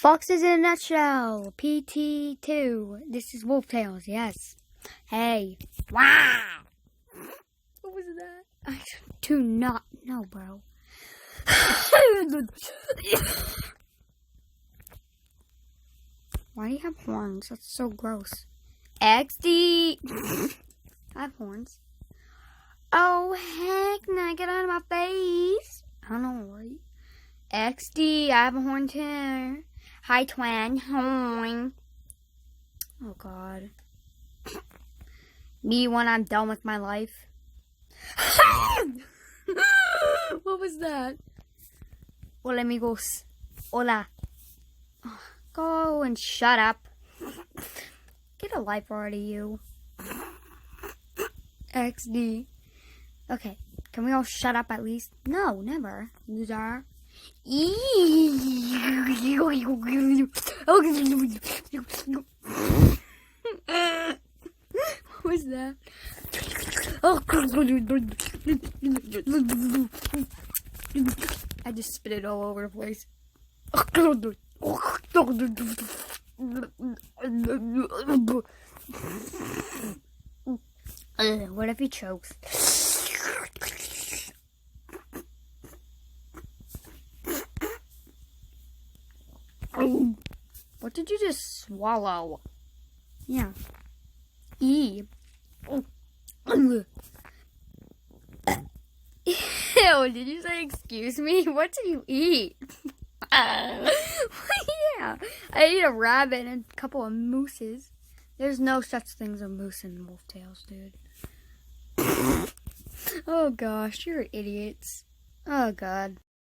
Foxes in a nutshell. pt.2. This is Wolf Tales. Yes. Hey. Wow. What was that? I do not know, bro. Why do you have horns? That's so gross. XD. I have horns. Oh, heck no. Get out of my face. I don't know, right? XD. I have a horn too. Hi, twin. Horn. Oh, God. Me when I'm done with my life. What was that? Hola, amigos. Hola. Oh, go and shut up. Get a life already, you. XD. Okay, can we all shut up at least? No, never. Loser. What was that? I just spit it all over the place. What if he chokes? What did you just swallow? Yeah. Ew, did you say excuse me? What did you eat? Yeah, I ate a rabbit and a couple of mooses. There's no such thing as a moose in Wolf Tales, dude. Oh gosh, you're idiots. Oh God.